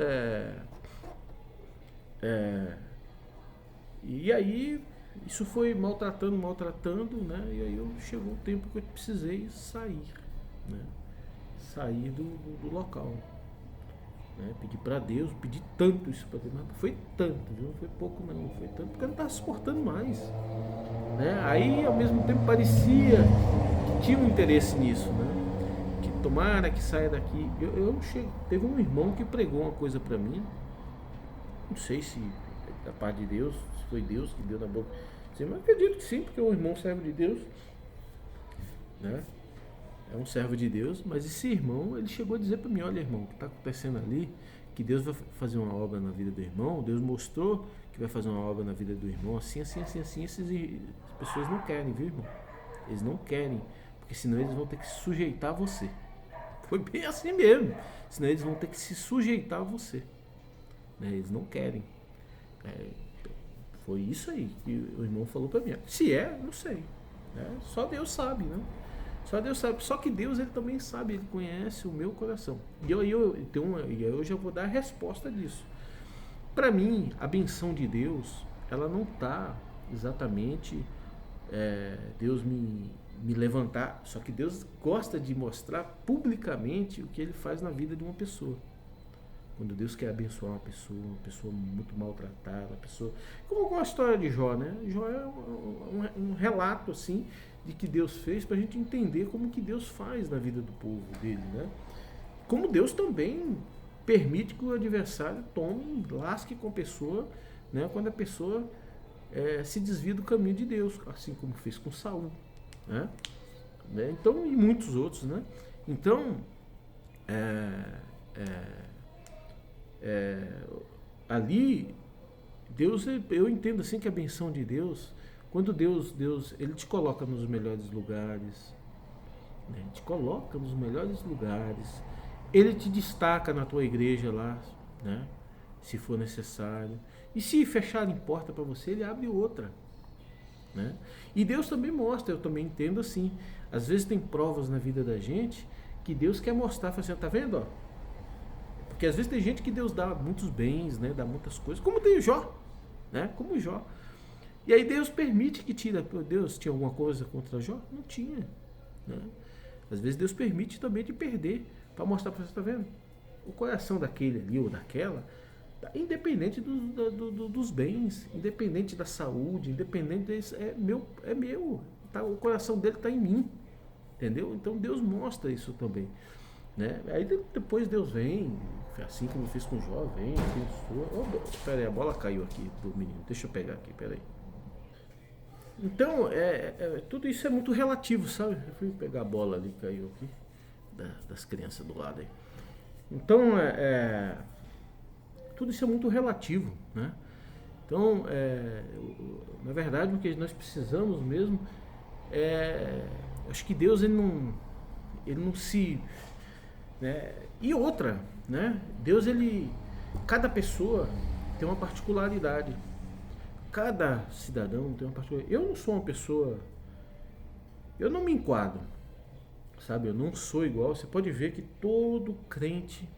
e aí isso foi maltratando, né? E aí chegou o tempo que eu precisei sair, né? Sair do local, né? Pedi para Deus, pedi tanto isso para Deus, mas foi tanto, viu? Não foi pouco não, foi tanto porque eu não estava suportando mais, né? Aí ao mesmo tempo parecia que tinha um interesse nisso, né? Que tomara que saia daqui. Teve um irmão que pregou uma coisa para mim, não sei se da parte de Deus, se foi Deus que deu na boca. Mas acredito que sim, porque o irmão servo de Deus, né? É um servo de Deus, mas esse irmão, ele chegou a dizer para mim, olha irmão, o que está acontecendo ali, que Deus vai fazer uma obra na vida do irmão, Deus mostrou que vai fazer uma obra na vida do irmão, assim, as pessoas não querem, viu irmão? Eles não querem, porque senão eles vão ter que se sujeitar a você. Foi bem assim mesmo, senão eles vão ter que se sujeitar a você, né? Eles não querem. Foi isso aí que o irmão falou para mim. Se não sei, né? Só Deus sabe, né? Só Deus sabe. Só que Deus, ele também sabe, ele conhece o meu coração. E eu já vou dar a resposta disso. Para mim, a benção de Deus, ela não está exatamente Deus me levantar. Só que Deus gosta de mostrar publicamente o que ele faz na vida de uma pessoa. Quando Deus quer abençoar uma pessoa muito maltratada, uma pessoa... Como a história de Jó, né? Jó é um relato, assim, de que Deus fez para a gente entender como que Deus faz na vida do povo dele, né? Como Deus também permite que o adversário lasque com a pessoa, né? Quando a pessoa se desvia do caminho de Deus, assim como fez com Saul, né? Então, e muitos outros, né? Então, ali Deus, eu entendo assim que a benção de Deus, quando Deus ele te coloca nos melhores lugares, né? Te coloca nos melhores lugares, ele te destaca na tua igreja lá, né? Se for necessário, e se fecharem porta para você, ele abre outra, né? E Deus também mostra, eu também entendo assim, às vezes tem provas na vida da gente que Deus quer mostrar, fala assim, tá vendo, ó? Porque às vezes tem gente que Deus dá muitos bens, né? Dá muitas coisas, como tem o Jó, né? Como Jó. E aí Deus permite que tire. Deus tinha alguma coisa contra Jó? Não tinha, né? Às vezes Deus permite também de perder, para mostrar para você, tá vendo? O coração daquele ali ou daquela, independente dos bens, independente da saúde, independente disso, é meu. Tá, o coração dele está em mim, entendeu? Então Deus mostra isso também, né? Aí depois Deus vem, assim como fez com Jó, vem, abençoa. Pera aí, a bola caiu aqui do menino, deixa eu pegar aqui, pera aí. Então, tudo isso é muito relativo, sabe? Eu fui pegar a bola ali, caiu aqui, das crianças do lado aí. Então, tudo isso é muito relativo, né? Então, na verdade, o que nós precisamos mesmo acho que Deus, ele não se né? E outra, né? Deus, cada pessoa tem uma particularidade. Cada cidadão tem uma particularidade. Eu não sou uma pessoa, eu não me enquadro, sabe? Eu não sou igual. Você pode ver que todo crente,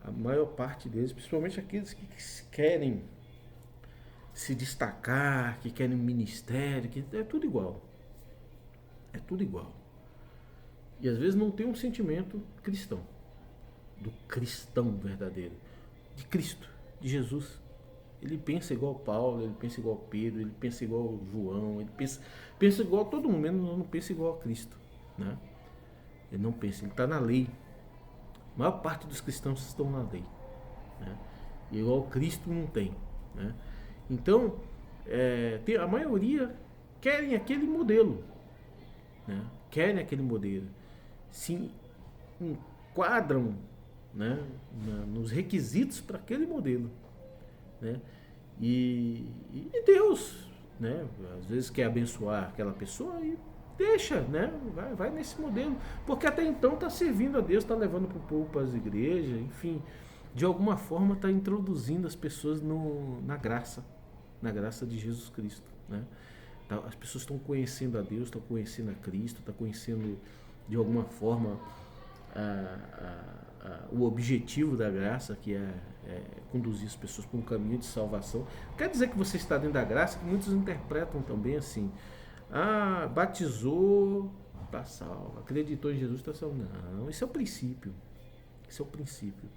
a maior parte deles, principalmente aqueles que querem se destacar, que querem um ministério, que é tudo igual. É tudo igual. E às vezes não tem um sentimento cristão, do cristão verdadeiro, de Cristo, de Jesus. Ele pensa igual Paulo, ele pensa igual Pedro, ele pensa igual João, ele pensa igual todo mundo, menos não pensa igual a Cristo, né? Ele não pensa, ele está na lei. A maior parte dos cristãos estão na lei, né? E igual Cristo não tem, né? Então, a maioria querem aquele modelo, né? Querem aquele modelo, se enquadram, né, nos requisitos para aquele modelo, né? E Deus, né, às vezes quer abençoar aquela pessoa e deixa, né? Vai nesse modelo, porque até então está servindo a Deus, está levando para o povo, para as igrejas, enfim, de alguma forma está introduzindo as pessoas na graça de Jesus Cristo, né? As pessoas estão conhecendo a Deus, estão conhecendo a Cristo, estão conhecendo de alguma forma o objetivo da graça, que é conduzir as pessoas para um caminho de salvação. Não quer dizer que você está dentro da graça, que muitos interpretam também assim: batizou, está salvo, acreditou em Jesus, está salvo. Não, isso é o princípio. Isso é o princípio.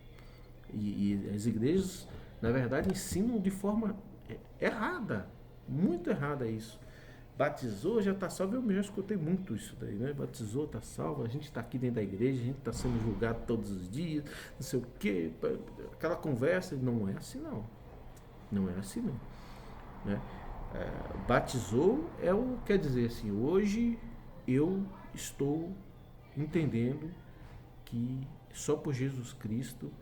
E as igrejas, na verdade, ensinam de forma errada, muito errada isso. Batizou, já está salvo. Eu já escutei muito isso daí, né? Batizou, está salvo. A gente está aqui dentro da igreja, a gente está sendo julgado todos os dias, não sei o quê. Aquela conversa, não é assim não. Não é assim não, né? Batizou quer dizer assim, hoje eu estou entendendo que só por Jesus Cristo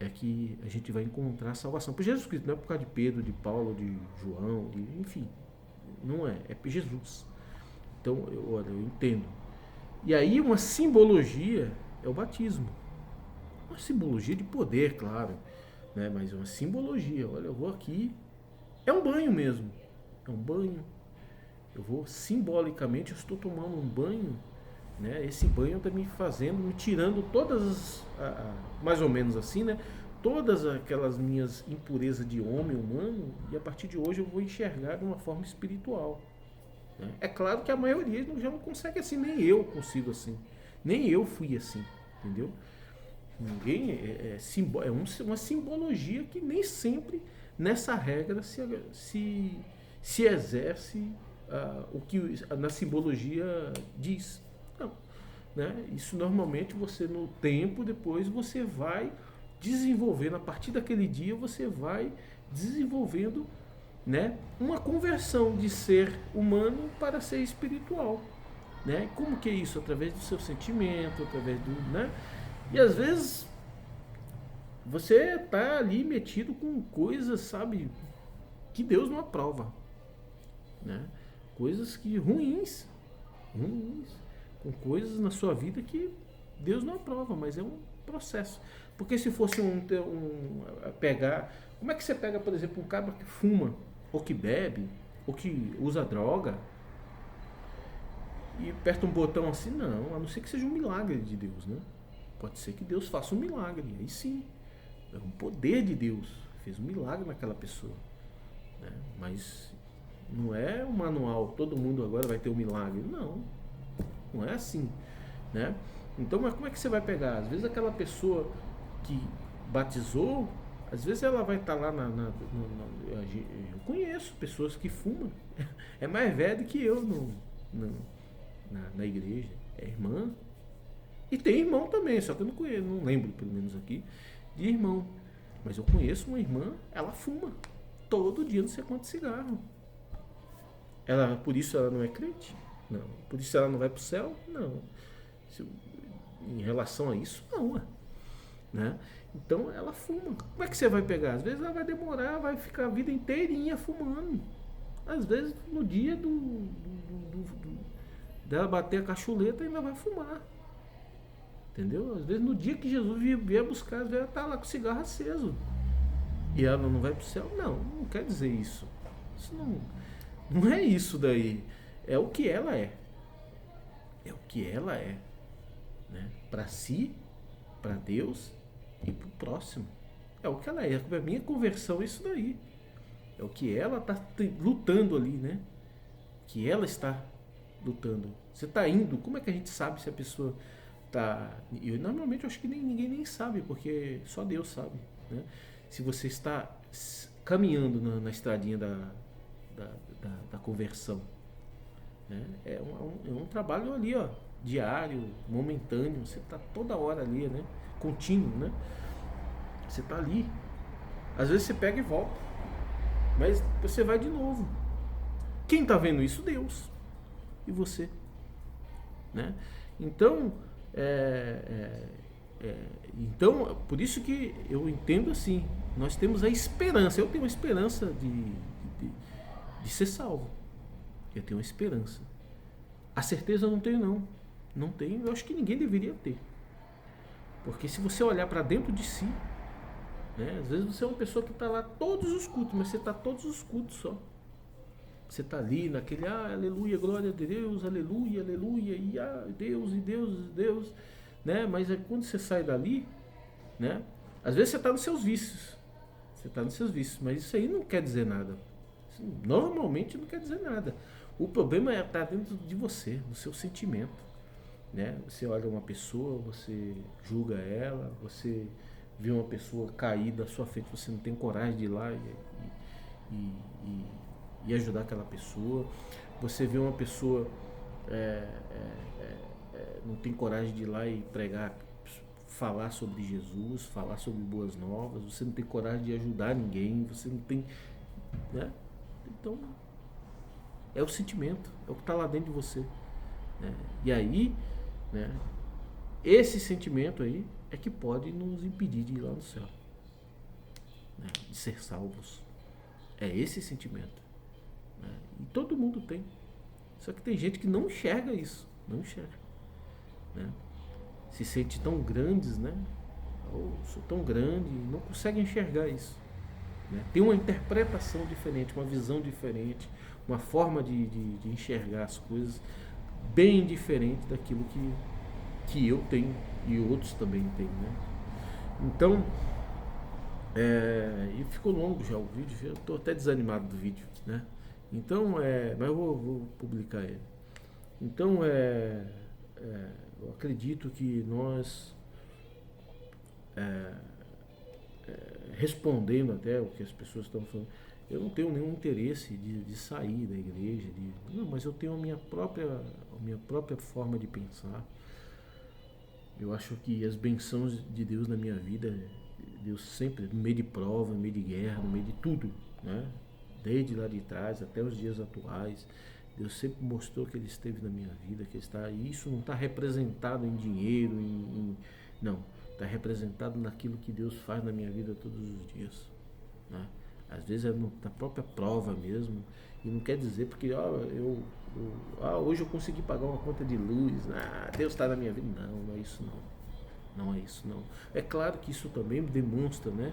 é que a gente vai encontrar salvação. Por Jesus Cristo, não é por causa de Pedro, de Paulo, de João, enfim. Não é por Jesus. Então, eu entendo. E aí, uma simbologia é o batismo. Uma simbologia de poder, claro, né? Mas uma simbologia. Olha, eu vou aqui. É um banho mesmo. É um banho. Eu vou simbolicamente, eu estou tomando um banho, né? Esse banho está me tirando todas mais ou menos assim, né? Todas aquelas minhas impurezas de homem humano, e a partir de hoje eu vou enxergar de uma forma espiritual, né? É claro que a maioria já não consegue assim, nem eu consigo assim, nem eu fui assim, entendeu? Ninguém uma simbologia que nem sempre nessa regra se exerce o que na simbologia diz. Não, né? Isso normalmente você no tempo depois você vai desenvolvendo, a partir daquele dia você vai desenvolvendo, né, uma conversão de ser humano para ser espiritual, né? Como que é isso? Através do seu sentimento, através do, né? E às vezes você tá ali metido com coisas, sabe, que Deus não aprova, né? Coisas que ruins, com coisas na sua vida que Deus não aprova, mas é um processo. Porque se fosse pegar, como é que você pega, por exemplo, um cara que fuma, ou que bebe, ou que usa droga, e aperta um botão assim? Não, a não ser que seja um milagre de Deus, né? Pode ser que Deus faça um milagre, aí sim, é um poder de Deus, fez um milagre naquela pessoa, né? Mas não é um manual, todo mundo agora vai ter um milagre, não é assim, né? Então, mas como é que você vai pegar? Às vezes aquela pessoa que batizou, às vezes ela vai estar lá eu conheço pessoas que fumam, é mais velha do que eu na igreja, é irmã, e tem irmão também, só que eu não conheço, não lembro pelo menos aqui de irmão, mas eu conheço uma irmã, ela fuma todo dia, não sei quanto cigarro. Por isso ela não é crente? Não. Por isso ela não vai para o céu? Não. Em relação a isso, não, né? Então ela fuma. Como é que você vai pegar? Às vezes ela vai demorar, vai ficar a vida inteirinha fumando. Às vezes no dia dela bater a cachuleta ainda vai fumar. Entendeu? Às vezes no dia que Jesus vier buscar, ela está lá com o cigarro aceso. E ela não vai para o céu? Não, não quer dizer isso. Isso não é isso daí. É o que ela é. É o que ela é. Né? Para si, para Deus e para o próximo. É o que ela é. A minha conversão é isso daí. É o que ela está lutando ali, né? Que ela está lutando. Você está indo, como é que a gente sabe se a pessoa está... Eu normalmente eu acho que ninguém nem sabe, porque só Deus sabe, né? Se você está caminhando na estradinha da conversão, né? É um trabalho ali, ó, diário, momentâneo. Você está toda hora ali, né? Contínuo, né? Você está ali. Às vezes você pega e volta, mas você vai de novo. Quem está vendo isso? Deus. E você, né? Então, então, por isso que eu entendo assim, nós temos a esperança. Eu tenho a esperança de ser salvo. Eu tenho a esperança. A certeza eu não tenho, não. Não tenho. Eu acho que ninguém deveria ter. Porque se você olhar para dentro de si, né? Às vezes você é uma pessoa que está lá todos os cultos, mas você está todos os cultos só. Você está ali naquele, aleluia, glória a Deus, aleluia, aleluia, e Deus, e Deus, e Deus, né? Mas quando você sai dali, né? Às vezes você está nos seus vícios. Você está nos seus vícios, mas isso aí não quer dizer nada. Isso normalmente não quer dizer nada. O problema é estar dentro de você, do seu sentimento, né? Você olha uma pessoa, você julga ela, você vê uma pessoa caída à sua frente, você não tem coragem de ir lá e ajudar aquela pessoa. Você vê uma pessoa não tem coragem de ir lá e pregar, falar sobre Jesus, falar sobre boas novas. Você não tem coragem de ajudar ninguém, você não tem, né? Então é o sentimento, é o que está lá dentro de você, né? E aí, né, esse sentimento aí é que pode nos impedir de ir lá no céu, né, de ser salvos. É esse sentimento, né? E todo mundo tem. Só que tem gente que não enxerga isso, não enxerga, né? Se sente tão grandes, né? Ou sou tão grande e não consegue enxergar isso, né? Tem uma interpretação diferente, uma visão diferente, uma forma de enxergar as coisas bem diferente daquilo que eu tenho e outros também têm, né? Então, e ficou longo já o vídeo, eu estou até desanimado do vídeo, né? Então, mas eu vou publicar ele. Então, eu acredito que nós, respondendo até o que as pessoas estão falando, eu não tenho nenhum interesse de sair da igreja, não, mas eu tenho a minha própria forma de pensar. Eu acho que as bênçãos de Deus na minha vida, Deus sempre, no meio de prova, no meio de guerra, no meio de tudo, né? Desde lá de trás até os dias atuais, Deus sempre mostrou que Ele esteve na minha vida, que Ele está. E isso não está representado em dinheiro, não. Está representado naquilo que Deus faz na minha vida todos os dias, né? Às vezes é na própria prova mesmo. E não quer dizer porque hoje eu consegui pagar uma conta de luz, Deus está na minha vida. Não é isso não. Não é isso não. É claro que isso também demonstra, né,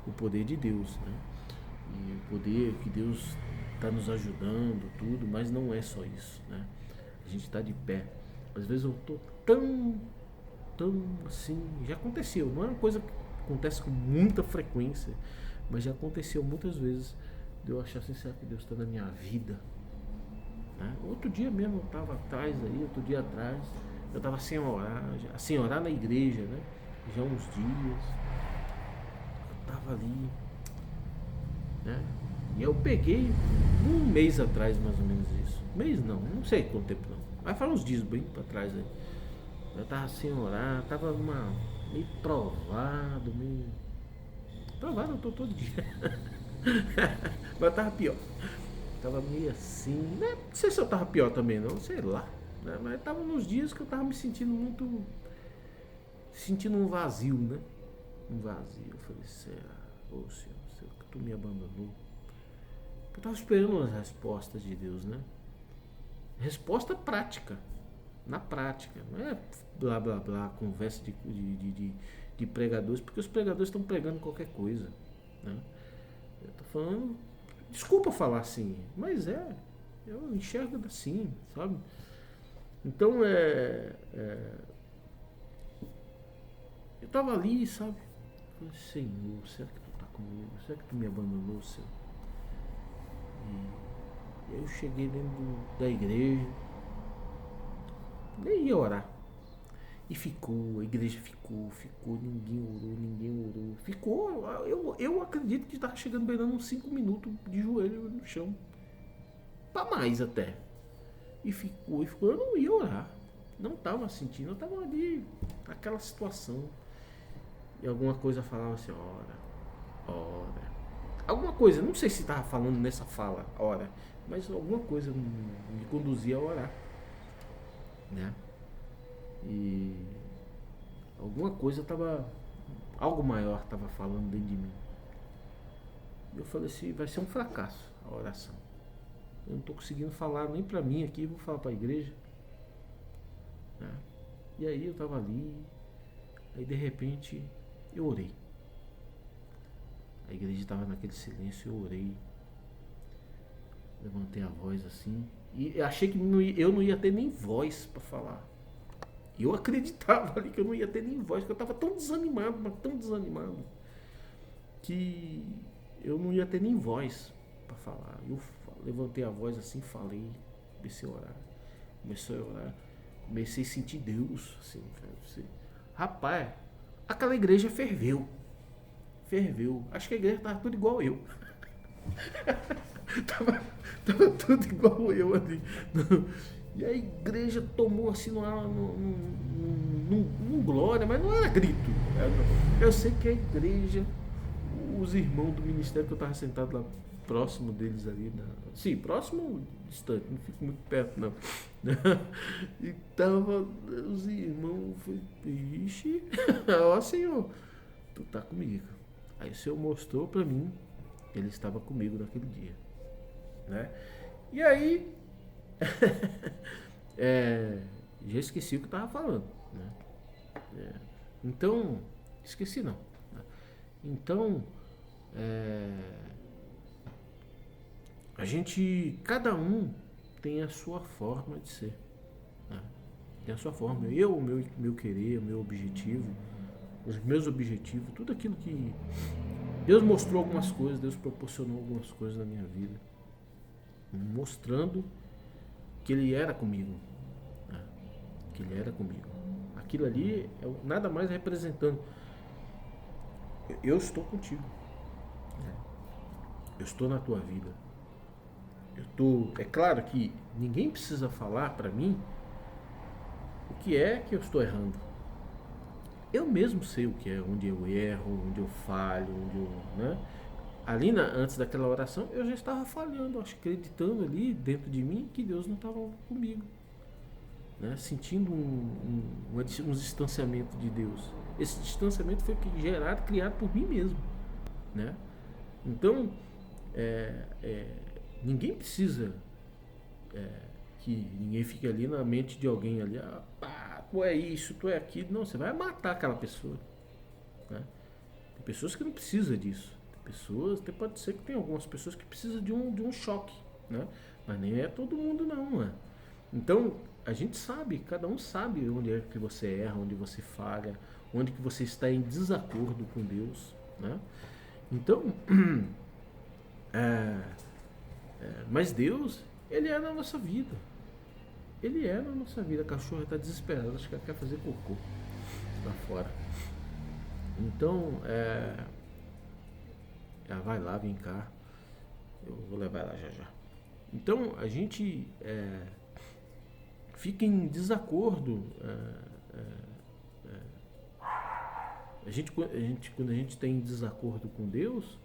o poder de Deus, né? E o poder que Deus está nos ajudando, tudo, mas não é só isso, né? A gente está de pé. Às vezes eu estou tão assim, já aconteceu, não é uma coisa que acontece com muita frequência, mas já aconteceu muitas vezes de eu achar assim, será que Deus está na minha vida? Né? Outro dia mesmo eu estava atrás aí, eu estava sem orar na igreja, né? Já há uns dias, eu estava ali, né? E eu peguei um mês atrás mais ou menos isso. Mês não sei quanto tempo não. Mas faz uns dias bem para trás aí. Eu tava sem orar, tava meio provado, Provado eu tô todo dia. Mas eu tava pior. Tava meio assim, né? Não sei se eu tava pior também não, sei lá, né? Mas tava nos dias que eu tava me sentindo um vazio, né? Um vazio. Eu falei, Senhor, que tu me abandonou. Eu tava esperando as respostas de Deus, né? Resposta prática. na prática. Não é blá blá blá, conversa de pregadores, porque os pregadores estão pregando qualquer coisa, né? Eu tô falando, desculpa falar assim, mas eu enxergo assim, sabe? Então eu tava ali, sabe? Falei, Senhor, será que tu tá comigo? Será que tu me abandonou, Senhor? E eu cheguei dentro da igreja, nem ia orar. E ficou, a igreja ficou, ninguém orou. Ficou, eu acredito que estava chegando beirando uns 5 minutos de joelho no chão. Pra mais até. E ficou, eu não ia orar. Não estava sentindo, eu estava ali, naquela situação. E alguma coisa falava assim, ora. Alguma coisa, não sei se estava falando nessa fala, ora. Mas alguma coisa me conduzia a orar, né? E alguma coisa estava, algo maior estava falando dentro de mim. Eu falei assim, vai ser um fracasso a oração. Eu não estou conseguindo falar nem para mim aqui, vou falar para a igreja, né? E aí eu estava ali, aí de repente eu orei. A igreja estava naquele silêncio, eu orei. Levantei a voz assim, e achei que eu não ia ter nem voz para falar. Eu acreditava ali que eu não ia ter nem voz, porque eu estava tão desanimado, mas tão desanimado, que eu não ia ter nem voz para falar. Eu levantei a voz assim, falei, comecei a orar, comecei a sentir Deus, assim, rapaz, aquela igreja ferveu, acho que a igreja estava tudo igual eu, tava tudo igual eu ali. E a igreja tomou assim num glória, mas não era grito. Eu sei que a igreja, os irmãos do ministério, que eu estava sentado lá próximo deles ali, sim, próximo, distante, não fico muito perto não. E tava os irmãos, ixi, ó Senhor, tu tá comigo. Aí o Senhor mostrou para mim que ele estava comigo naquele dia, né? E aí já esqueci o que eu estava falando, né? Então, esqueci não, né? Então, a gente, cada um tem a sua forma de ser, né? Tem a sua forma. O meu querer, o meu objetivo, os meus objetivos, tudo aquilo que Deus mostrou algumas coisas, Deus proporcionou algumas coisas na minha vida, mostrando que Ele era comigo, né? Que Ele era comigo. Aquilo ali é nada mais representando, eu estou contigo, né? Eu estou na tua vida. É claro que ninguém precisa falar para mim o que é que eu estou errando. Eu mesmo sei o que é, onde eu erro, onde eu falho, né? Ali antes daquela oração eu já estava falhando, acreditando ali dentro de mim que Deus não estava comigo, né? Sentindo um distanciamento de Deus. Esse distanciamento foi criado por mim mesmo, né? Então ninguém precisa que ninguém fique ali na mente de alguém ali, tu é isso, tu é aquilo. Não, você vai matar aquela pessoa, né? Tem pessoas que não precisam disso. Tem pessoas, até pode ser que tem algumas pessoas que precisam de um choque, né? Mas nem é todo mundo não, né? Então, a gente sabe, cada um sabe onde é que você erra, onde você falha, onde que você está em desacordo com Deus, né? Então, mas Deus, Ele é na nossa vida. Ele é na nossa vida. A cachorra está desesperada, acho que ela quer fazer cocô lá fora. Então, ela vai lá, vem cá. Eu vou levar ela já. Então, a gente fica em desacordo. Quando a gente tem desacordo com Deus,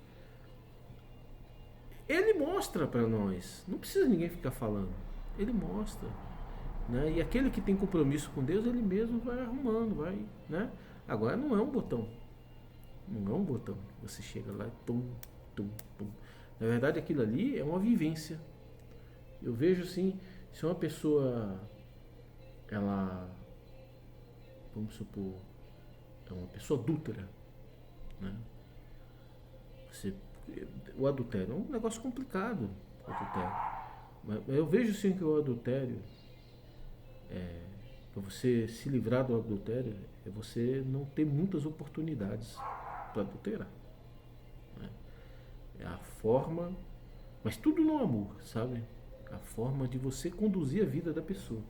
Ele mostra para nós. Não precisa ninguém ficar falando. Ele mostra, né? E aquele que tem compromisso com Deus, ele mesmo vai arrumando, né? Agora não é um botão. Não é um botão. Você chega lá e tum. Na verdade, aquilo ali é uma vivência. Eu vejo assim, se uma pessoa ela, vamos supor, é uma pessoa adúltera, né? Você, o adultério é um negócio complicado, o adultério. Mas eu vejo sim que o adultério, para você se livrar do adultério, é você não ter muitas oportunidades para adulterar, né? É a forma, mas tudo no amor, sabe? A forma de você conduzir a vida da pessoa,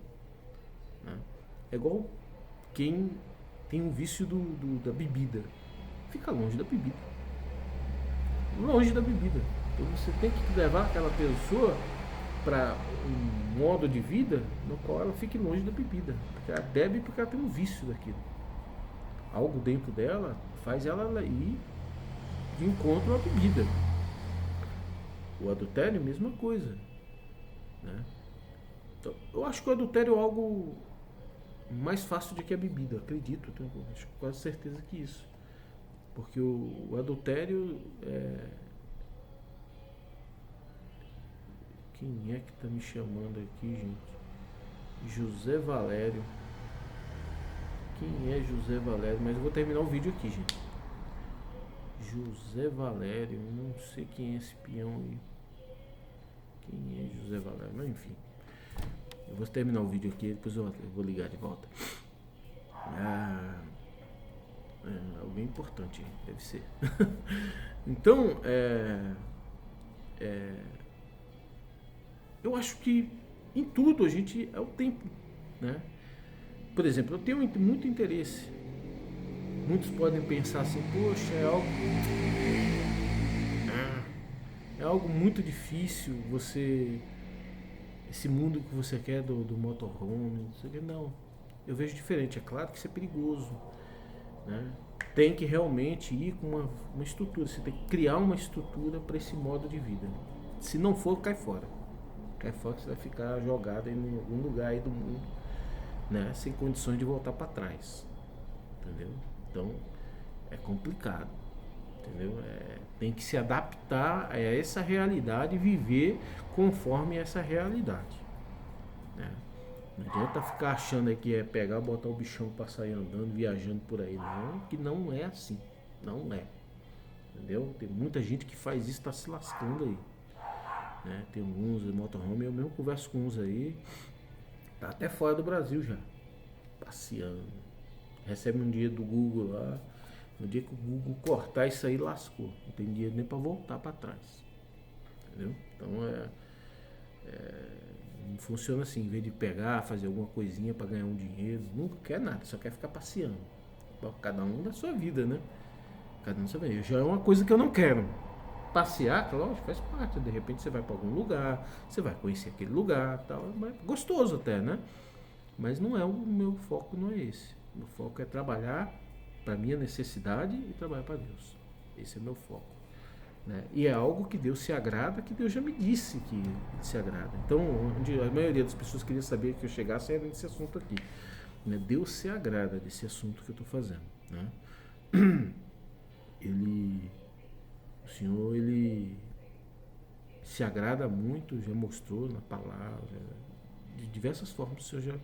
né? É igual quem tem um vício da bebida. Fica longe da bebida. Longe da bebida. Então você tem que levar aquela pessoa para um modo de vida no qual ela fique longe da bebida. Porque ela bebe porque ela tem um vício daquilo. Algo dentro dela faz ela ir de encontro à bebida. O adultério, mesma coisa, né? Então, eu acho que o adultério é algo mais fácil do que a bebida, acredito, tenho quase certeza que isso. Porque o adultério é. Quem é que tá me chamando aqui, gente? José Valério. Quem é José Valério? Mas eu vou terminar o vídeo aqui, gente. José Valério, não sei quem é esse peão aí. Quem é José Valério? Mas enfim. Eu vou terminar o vídeo aqui, depois eu vou ligar de volta. Alguém importante, deve ser. Então, eu acho que em tudo a gente é o tempo, né? Por exemplo, eu tenho muito interesse. Muitos podem pensar assim, poxa, é algo muito difícil você, esse mundo que você quer do motorhome, não sei o que. Não, eu vejo diferente. É claro que isso é perigoso, né? Tem que realmente ir com uma estrutura. Você tem que criar uma estrutura para esse modo de vida. Se não for, cai fora. Cai fora que você vai ficar jogado em algum lugar aí do mundo, né? Sem condições de voltar para trás. Entendeu? Então é complicado. Entendeu? Tem que se adaptar a essa realidade e viver conforme essa realidade, né? Não adianta ficar achando aí que é pegar, botar o bichão para sair andando, viajando por aí. Não, que não é assim. Não é. Entendeu? Tem muita gente que faz isso, tá se lascando aí, né? Tem uns motorhome, eu mesmo converso com uns aí, tá até fora do Brasil já, passeando. Recebe um dia do Google lá. No dia que o Google cortar isso aí, lascou. Não tem dinheiro nem para voltar para trás. Entendeu? Então não funciona assim. Em vez de pegar, fazer alguma coisinha para ganhar um dinheiro, nunca quer nada, só quer ficar passeando. Cada um da sua vida, né? Cada um da sua vida. Já é uma coisa que eu não quero. Passear, lógico, faz parte. De repente você vai para algum lugar, você vai conhecer aquele lugar, tal, mas gostoso até, né? Mas não é o meu foco, não é esse. O meu foco é trabalhar para minha necessidade e trabalhar para Deus. Esse é o meu foco, né? E é algo que Deus se agrada, que Deus já me disse que se agrada. Então, onde a maioria das pessoas queria saber que eu chegasse era nesse assunto aqui, né? Deus se agrada desse assunto que eu estou fazendo, né? O Senhor, ele se agrada muito, já mostrou na palavra, de diversas formas. O Senhor já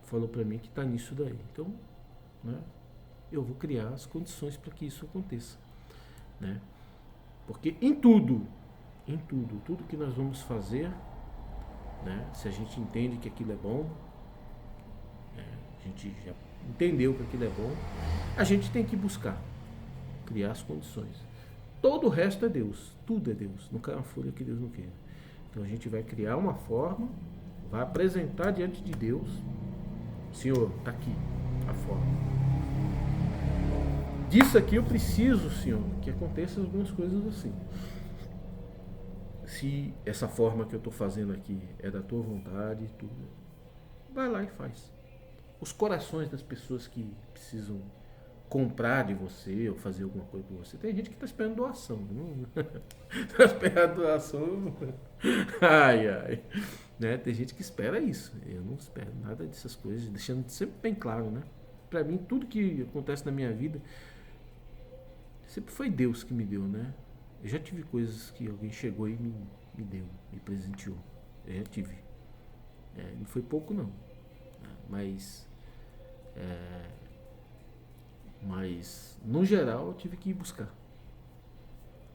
falou para mim que está nisso daí. Então, né, eu vou criar as condições para que isso aconteça, né? Porque em tudo que nós vamos fazer, né, se a gente entende que aquilo é bom, né, a gente já entendeu que aquilo é bom, a gente tem que buscar criar as condições. Todo o resto é Deus, tudo é Deus, não cai uma folha que Deus não queira. Então a gente vai criar uma forma, vai apresentar diante de Deus: Senhor, está aqui a forma. Disso aqui eu preciso, Senhor, que aconteça algumas coisas assim. Se essa forma que eu estou fazendo aqui é da tua vontade, tudo, vai lá e faz. Os corações das pessoas que precisam comprar de você ou fazer alguma coisa por você. Tem gente que está esperando doação. Está esperando doação. Ai, ai. Né? Tem gente que espera isso. Eu não espero nada dessas coisas, deixando sempre bem claro, né? Para mim, tudo que acontece na minha vida sempre foi Deus que me deu, né? Eu já tive coisas que alguém chegou e me deu, me presenteou. Eu já tive. Não foi pouco, não. é, mas no geral eu tive que ir buscar.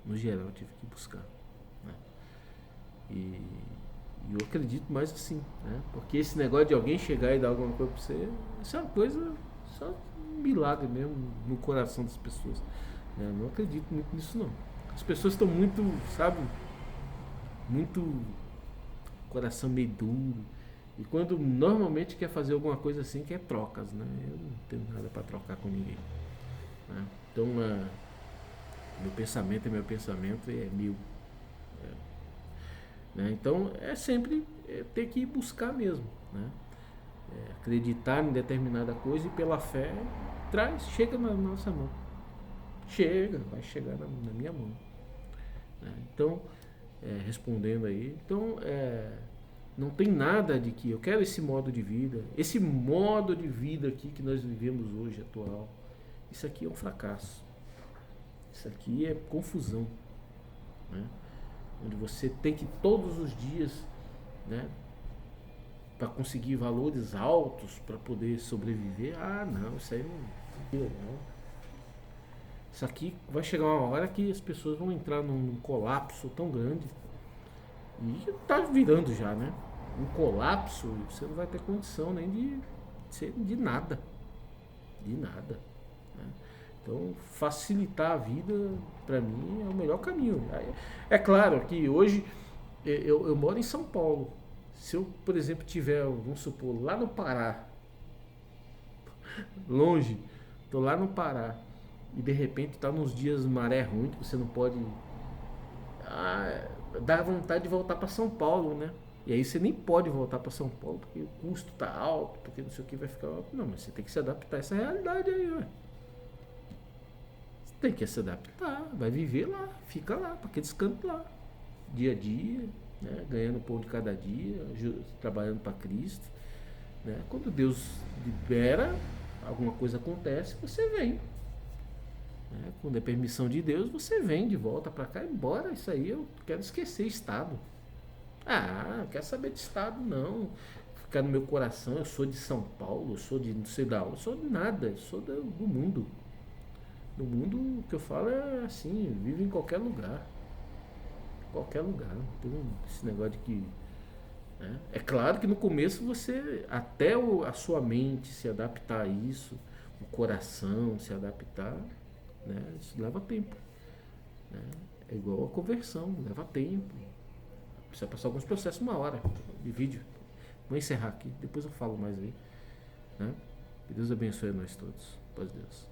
No geral eu tive que ir buscar, né? E eu acredito mais assim, né? Porque esse negócio de alguém chegar e dar alguma coisa pra você, isso é uma coisa, só um milagre mesmo no coração das pessoas, né? Eu não acredito muito nisso não. As pessoas estão muito, sabe, muito coração meio duro. E quando normalmente quer fazer alguma coisa assim, quer trocas, né? Eu não tenho nada para trocar com ninguém, né? Então, meu pensamento é meu pensamento e é meu, né? Então, é sempre ter que ir buscar mesmo, né? Acreditar em determinada coisa e pela fé chega na nossa mão. Chega, vai chegar na minha mão, né? Então, respondendo aí, então, não tem nada de que eu quero esse modo de vida. Esse modo de vida aqui que nós vivemos hoje, atual, isso aqui é um fracasso. Isso aqui é confusão, né? Onde você tem que todos os dias, né, para conseguir valores altos para poder sobreviver. Ah, não, isso aí não. Isso aqui vai chegar uma hora que as pessoas vão entrar num colapso tão grande. E tá virando já, né? Um colapso, você não vai ter condição nem de ser de nada. De nada, né? Então, facilitar a vida, para mim, é o melhor caminho. É claro que hoje eu moro em São Paulo. Se eu, por exemplo, tiver, vamos supor, lá no Pará, longe, tô lá no Pará, e de repente tá nos dias maré ruim, que você não pode. Dá vontade de voltar para São Paulo, né? E aí você nem pode voltar para São Paulo porque o custo tá alto, porque não sei o que vai ficar alto. Não, mas você tem que se adaptar a essa realidade aí, ué. Você tem que se adaptar, vai viver lá, fica lá, para aqueles cantos lá, dia a dia, né? Ganhando o pão de cada dia, trabalhando para Cristo, né? Quando Deus libera, alguma coisa acontece, você vem, né? Quando é permissão de Deus, você vem de volta para cá, embora isso aí eu quero esquecer estado. Não quero saber de estado não. Ficar no meu coração, eu sou de São Paulo, eu sou de não sei da onde, eu sou de nada, eu sou do mundo. No mundo que eu falo é assim, vive em qualquer lugar. Qualquer lugar. Não tem esse negócio de que. Né? É claro que no começo você, até a sua mente se adaptar a isso, o coração se adaptar, né? Isso leva tempo, né? É igual a conversão, leva tempo. Precisa passar alguns processos, uma hora de vídeo. Vou encerrar aqui, depois eu falo mais aí, né? Que Deus abençoe a nós todos. Paz de Deus.